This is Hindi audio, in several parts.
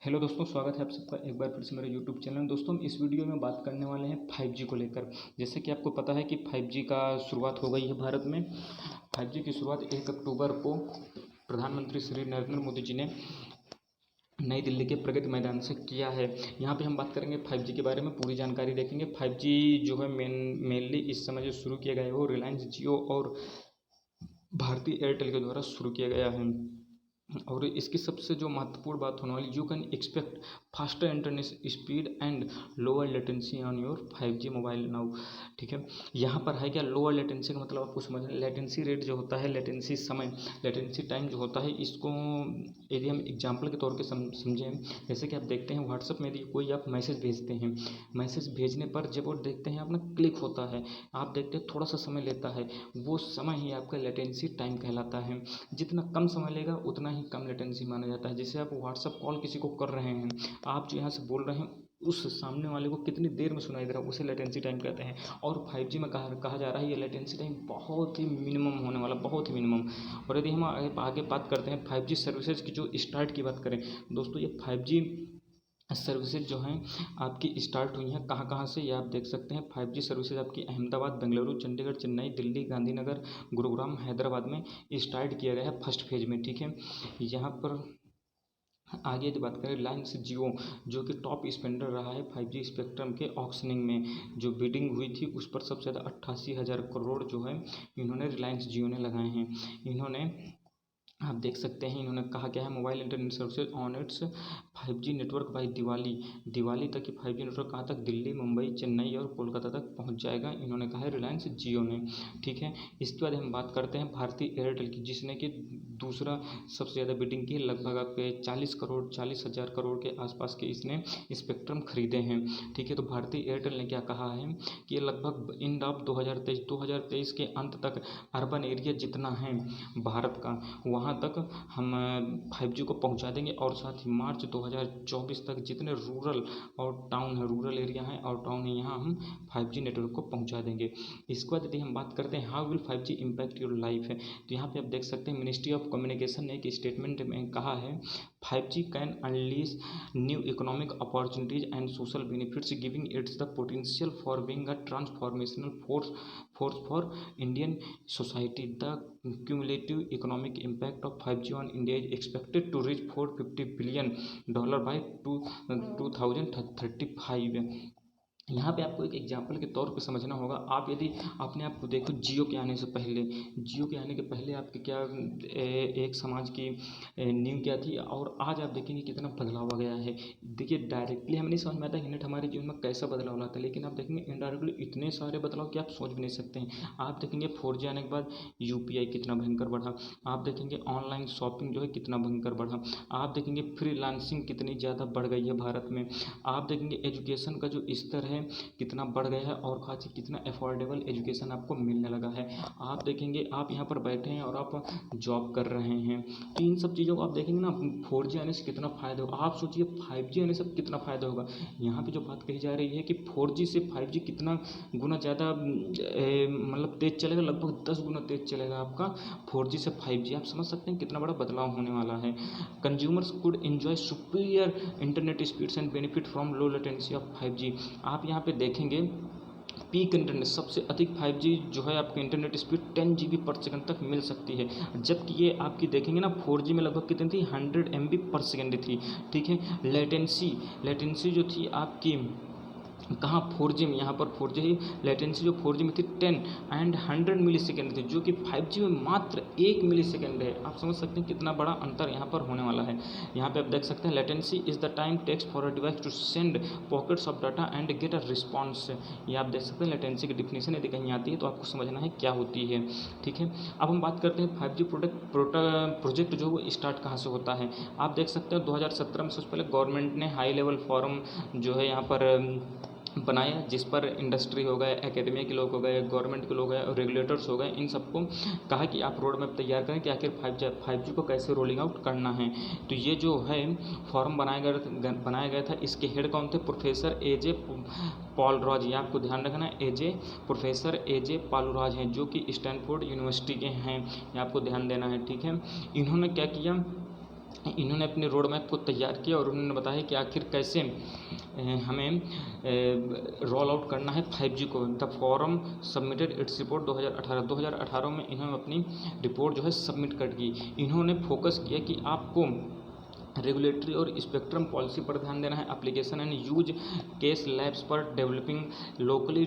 हेलो दोस्तों, स्वागत है आप सबका एक बार फिर से मेरे यूट्यूब चैनल में। दोस्तों, हम इस वीडियो में बात करने वाले हैं 5G को लेकर। जैसे कि आपको पता है कि 5G का शुरुआत हो गई है भारत में। 5G की शुरुआत 1 अक्टूबर को प्रधानमंत्री श्री नरेंद्र मोदी जी ने नई दिल्ली के प्रगति मैदान से किया है। यहाँ पे हम बात करेंगे 5G के बारे में, पूरी जानकारी देखेंगे। 5G जो है मेनली इस समय जो शुरू किया गया है वो रिलायंस जियो और भारती एयरटेल के द्वारा शुरू किया गया है। और इसकी सबसे जो महत्वपूर्ण बात होने वाली, you can expect faster internet speed and lower latency on your 5G mobile now. ठीक है, यहाँ पर है क्या लोअर लेटेंसी का मतलब आपको समझना। लेटेंसी रेट जो होता है, लेटेंसी समय, लेटेंसी टाइम जो होता है, इसको यदि हम एग्जाम्पल के तौर पे समझें, जैसे कि आप देखते हैं व्हाट्सअप में यदि कोई आप मैसेज भेजते हैं, मैसेज भेजने पर जब वो देखते हैं अपना क्लिक होता है, आप देखते हैं थोड़ा सा समय लेता है, वो समय ही आपका लेटेंसी टाइम कहलाता है। जितना कम समय लेगा उतना ही कम लेटेंसी माना जाता है। जैसे आप व्हाट्सअप कॉल किसी को कर रहे हैं, आप जो यहाँ से बोल रहे हैं उस सामने वाले को कितनी देर में सुनाई दे रहा है, उसे लेटेंसी टाइम कहते हैं। और 5G में कहा जा रहा है ये लेटेंसी टाइम बहुत ही मिनिमम होने वाला, बहुत ही मिनिमम। और यदि हम आगे बात करते हैं 5G सर्विसेज की, जो स्टार्ट की बात करें दोस्तों, ये 5G सर्विसेज जो हैं आपकी स्टार्ट हुई हैं कहाँ कहाँ से, ये आप देख सकते हैं। 5G सर्विसेज आपकी अहमदाबाद, बेंगलुरु, चंडीगढ़, चेन्नई, दिल्ली, गांधीनगर, गुरुग्राम, हैदराबाद में स्टार्ट किया गया है फर्स्ट फेज में। ठीक है, यहाँ पर आगे यदि बात करें रिलायंस जियो, जो कि टॉप स्पेंडर रहा है 5G स्पेक्ट्रम के ऑक्शनिंग में, जो बिडिंग हुई थी उस पर सबसे ज़्यादा 88,000 करोड़ जो है इन्होंने रिलायंस जियो ने लगाए हैं। इन्होंने, आप देख सकते हैं, इन्होंने कहा क्या है, mobile internet services on it's 5G network by Diwali तक की 5G नेटवर्क कहाँ तक, दिल्ली, मुंबई, चेन्नई और कोलकाता तक पहुंच जाएगा, इन्होंने कहा है रिलायंस जियो ने। ठीक है, इसके बाद हम बात करते हैं भारती एयरटेल की, जिसने कि दूसरा सबसे ज़्यादा बिडिंग की, लगभग आपके 40,000 करोड़ के आसपास के इसने स्पेक्ट्रम खरीदे हैं। ठीक है, तो भारती एयरटेल ने क्या कहा है कि लगभग एंड ऑफ 2023 के अंत तक अर्बन एरिया जितना है भारत का, वहाँ तक हम 5G को पहुँचा देंगे। और साथ ही मार्च 2024 तक जितने रूरल और टाउन है, रूरल एरिया है और टाउन है, यहाँ हम 5G नेटवर्क को पहुँचा देंगे। इसके बाद यदि हम बात करते हैं how will 5G impact your life है, तो यहाँ पे आप देख सकते हैं मिनिस्ट्री ऑफ कम्युनिकेशन ने एक स्टेटमेंट में कहा है 5G can unleash new economic opportunities and social benefits, giving it's the potential for being a transformational force for Indian society. The cumulative economic impact of 5G on India is expected to reach $450 billion by 2035। यहाँ पे आपको एक एग्जाम्पल के तौर पे समझना होगा। आप यदि अपने आप को देखो, जियो के आने से पहले, जियो के आने के पहले आपके क्या एक समाज की नींव क्या थी, और आज आप देखेंगे कितना बदलाव आ गया है। देखिए, डायरेक्टली हमें नहीं समझ में आता इंटरनेट हमारे जीवन में कैसा बदलाव लाता है, लेकिन आप देखेंगे इनडायरेक्टली इतने सारे बदलाव कि आप सोच भी नहीं सकते हैं। आप देखेंगे 4G आने के बाद UPI कितना भयंकर बढ़ा, आप देखेंगे ऑनलाइन शॉपिंग जो है कितना भयंकर बढ़ा, आप देखेंगे फ्रीलांसिंग कितनी ज़्यादा बढ़ गई है भारत में, आप देखेंगे एजुकेशन का जो स्तर है कितना बढ़ गया है और खास कितना अफोर्डेबल एजुकेशन आपको मिलने लगा है। आप देखेंगे, आप यहाँ पर बैठे हैं और आप जॉब कर रहे हैं, तो इन सब चीज़ों को आप देखेंगे ना, 4G आने से कितना फ़ायदा होगा। आप सोचिए 5G आने से कितना फ़ायदा होगा। यहाँ पे जो बात कही जा रही है कि 4G से 5G कितना गुना ज़्यादा मतलब तेज़ चलेगा, लगभग 10 गुना तेज़ चलेगा आपका 4G से 5G। आप समझ सकते हैं कितना बड़ा बदलाव होने वाला है। Consumers could enjoy superior internet speeds and benefit from low latency of 5G। आप यहाँ पे देखेंगे पीक इंटरनेट सबसे अधिक 5G जो है आपकी इंटरनेट स्पीड 10 GB पर सेकंड तक मिल सकती है, जबकि ये आपकी देखेंगे ना 4G में लगभग कितनी थी, 100 MB पर सेकंड थी। ठीक है, लेटेंसी जो थी आपकी कहाँ 4G में, यहाँ पर 4G ही लेटेंसी जो 4G में थी 10 एंड 100 मिली सेकेंड थी, जो कि 5G में मात्र 1 मिली सेकेंड है। आप समझ सकते हैं कितना बड़ा अंतर यहाँ पर होने वाला है। यहाँ पे आप देख सकते हैं latency is the time takes for a device to send packets of data and get a response. ये आप देख सकते हैं लेटेंसी की डिफिनेशन यदि कहीं आती है तो आपको समझना है क्या होती है। ठीक है, अब हम बात करते हैं 5G प्रोजेक्ट जो वो स्टार्ट कहाँ से होता है। आप देख सकते हैं 2017 में सबसे पहले गवर्नमेंट ने हाई लेवल फोरम जो है यहाँ पर बनाया, जिस पर इंडस्ट्री हो गए, एकेडमिया के लोग हो गए, गवर्नमेंट के लोग गए और रेगुलेटर्स हो गए, इन सबको कहा कि आप रोड मैप तैयार करें कि आखिर 5G को कैसे रोलिंग आउट करना है। तो ये जो है फॉर्म बनाया गया था, इसके हेड कौन थे, प्रोफेसर AJ पॉलराज। ये आपको ध्यान रखना है, प्रोफेसर AJ पॉलराज हैं, जो कि स्टैनफोर्ड यूनिवर्सिटी के हैं, ये आपको ध्यान देना है। ठीक है, इन्होंने क्या किया, इन्होंने अपने रोड मैप को तैयार किया और उन्होंने बताया कि आखिर कैसे हमें रोल आउट करना है 5G को। The forum submitted its report 2018 में इन्होंने अपनी रिपोर्ट जो है सबमिट कर दी। इन्होंने फोकस किया कि आपको रेगुलेटरी और स्पेक्ट्रम पॉलिसी पर ध्यान देना है, application and use case labs पर डेवलपिंग लोकली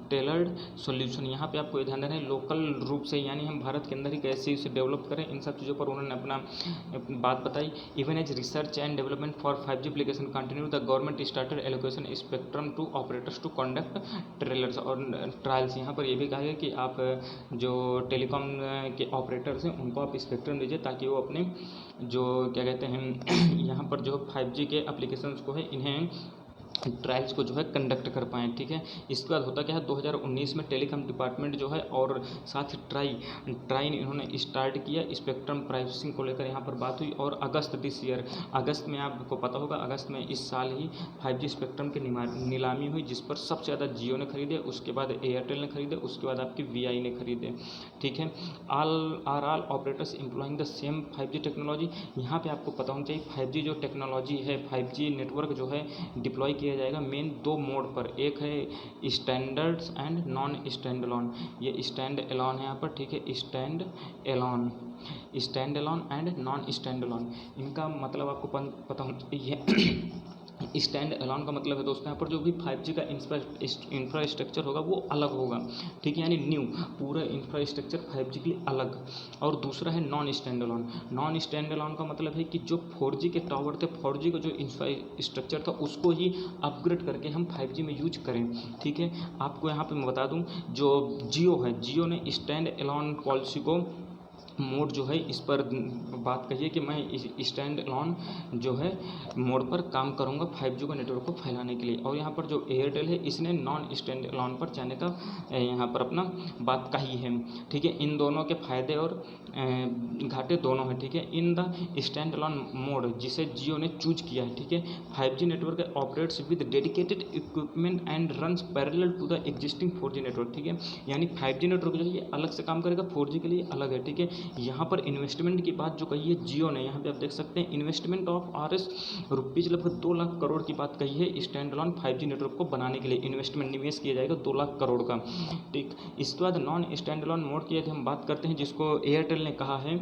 टेलर्ड सॉल्यूशन। यहाँ पे आपको ये ध्यान देना है लोकल रूप से, यानी हम भारत के अंदर ही कैसे इसे डेवलप करें, इन सब चीज़ों पर उन्होंने अपना बात बताई। Even as research and development for 5G application continue, the government started allocation spectrum to operators to conduct trailers और ट्रायल्स। यहाँ पर यह भी कहा गया कि आप जो टेलीकॉम के ऑपरेटर्स हैं उनको आप स्पेक्ट्रम दीजिए ताकि वो अपने जो क्या कहते हैं यहाँ पर जो 5G के एप्लीकेशंस को है इन्हें ट्रायल्स को जो है कंडक्ट कर पाएँ। ठीक है, इसके बाद होता क्या है 2019 में टेलीकॉम डिपार्टमेंट जो है और साथ ही ट्राई इन्होंने स्टार्ट किया स्पेक्ट्रम प्राइसिंग को लेकर यहाँ पर बात हुई। और अगस्त दिस ईयर, अगस्त में आपको पता होगा अगस्त में इस साल ही 5G स्पेक्ट्रम की नीलामी हुई जिस पर सबसे ज़्यादा जियो ने खरीदे, उसके बाद एयरटेल ने खरीदे, उसके बाद आपकी VI ने खरीदे। ठीक है, all operators employing the same 5G technology. यहाँ पर आपको पता होना चाहिए 5G जो टेक्नोलॉजी है 5G नेटवर्क जो है डिप्लॉय किया जाएगा मेन 2 मोड पर, एक है standards and non standalone. ये स्टैंड एलोन है यहाँ पर, ठीक है, standalone and non standalone. इनका मतलब आपको पता होना चाहिए। स्टैंड एलोन का मतलब है दोस्तों यहाँ पर जो भी 5G का इंफ्रास्ट्रक्चर होगा वो अलग होगा। ठीक है, यानी न्यू पूरा इंफ्रास्ट्रक्चर 5G के लिए अलग। और दूसरा है non standalone. Non standalone का मतलब है कि जो 4G के टावर थे 4G का जो इंफ्रास्ट्रक्चर था उसको ही अपग्रेड करके हम 5G में यूज करें। ठीक है, आपको यहाँ पर मैं बता दूँ जो जियो है, जियो ने स्टैंड एलोन पॉलिसी को मोड जो है इस पर बात कही है कि मैं स्टैंड एलोन जो है मोड पर काम करूंगा 5G को नेटवर्क को फैलाने के लिए। और यहाँ पर जो एयरटेल है इसने नॉन स्टैंड एलोन पर जाने का यहाँ पर अपना बात कही है। ठीक है, इन दोनों के फायदे और घाटे दोनों हैं। ठीक है, in the standalone mode जिसे जियो ने चूज किया है, ठीक है, 5G network operates with dedicated equipment and runs parallel to the existing 4G network. ठीक है, यानी 5G नेटवर्क जो है ये अलग से काम करेगा, 4G के लिए अलग है। ठीक है, यहाँ पर इन्वेस्टमेंट की बात जो कही है जियो ने, यहाँ पे आप देख सकते हैं इन्वेस्टमेंट ऑफ रुपीज़ लगभग 2 लाख करोड़ की बात कही है स्टैंड एलोन 5G नेटवर्क को बनाने के लिए। इन्वेस्टमेंट निवेश किया जाएगा 2 लाख करोड़ का। ठीक, इसके बाद नॉन स्टैंड एलोन मोड की यदि हम बात करते हैं जिसको एयरटेल ने कहा है,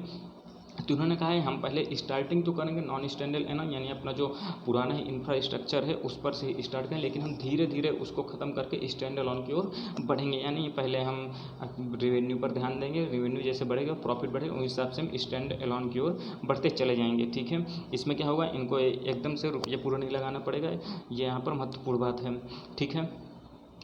तो उन्होंने कहा है हम पहले स्टार्टिंग तो करेंगे नॉन स्टैंड एलोन यानी अपना जो पुराना इंफ्रास्ट्रक्चर है उस पर से स्टार्ट करें, लेकिन हम धीरे धीरे उसको ख़त्म करके स्टैंड एलोन की ओर बढ़ेंगे। यानी पहले हम रेवेन्यू पर ध्यान देंगे, रेवेन्यू जैसे बढ़ेगा प्रॉफिट बढ़ेगा उस हिसाब से हम स्टैंड एलोन की ओर बढ़ते चले जाएंगे। ठीक है, इसमें क्या होगा इनको एकदम से रुपये पूरा नहीं लगाना पड़ेगा, ये यहाँ पर महत्वपूर्ण बात है। ठीक है,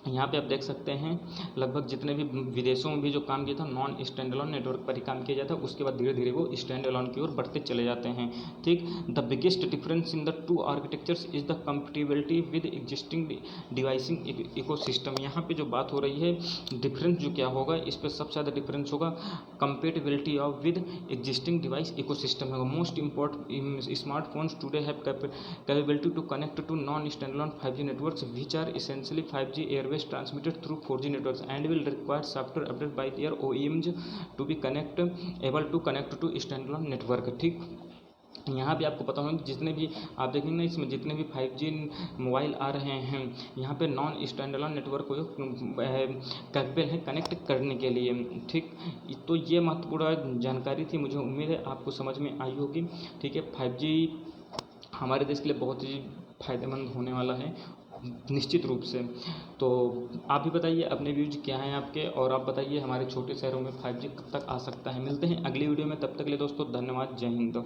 यहाँ पे आप देख सकते हैं लगभग जितने भी विदेशों में भी जो काम किया था नॉन स्टैंड एलोन नेटवर्क पर ही काम किया जाता है, उसके बाद धीरे धीरे वो स्टैंड एलोन की ओर बढ़ते चले जाते हैं। ठीक, the biggest difference in the 2 architectures is the compatibility with existing devising ecosystem. यहाँ पे जो बात हो रही है डिफरेंस जो क्या होगा इस पर सबसे ज़्यादा डिफरेंस होगा compatibility of with existing device ecosystem होगा। Most important smartphones today have capability to connect to non standalone 5G networks which are essentially 5G airways transmitted through 4G networks and will require software update by their OEMs to be able to connect to standalone network। ठीक, यहाँ पे आपको पता होगा जितने भी आप देखेंगे ना इसमें जितने भी 5G मोबाइल आ रहे हैं यहाँ पे नॉन स्टैंड एलोन नेटवर्क को कैपेबल है कनेक्ट करने के लिए। ठीक, तो ये महत्वपूर्ण जानकारी थी, मुझे उम्मीद है आपको समझ में आई होगी। ठीक है, 5G हमारे देश के लिए बहुत ही फ़ायदेमंद होने वाला है निश्चित रूप से। तो आप भी बताइए अपने व्यूज क्या हैं आपके, और आप बताइए हमारे छोटे शहरों में 5G कब तक आ सकता है। मिलते हैं अगली वीडियो में, तब तक के लिए दोस्तों धन्यवाद, जय हिंद।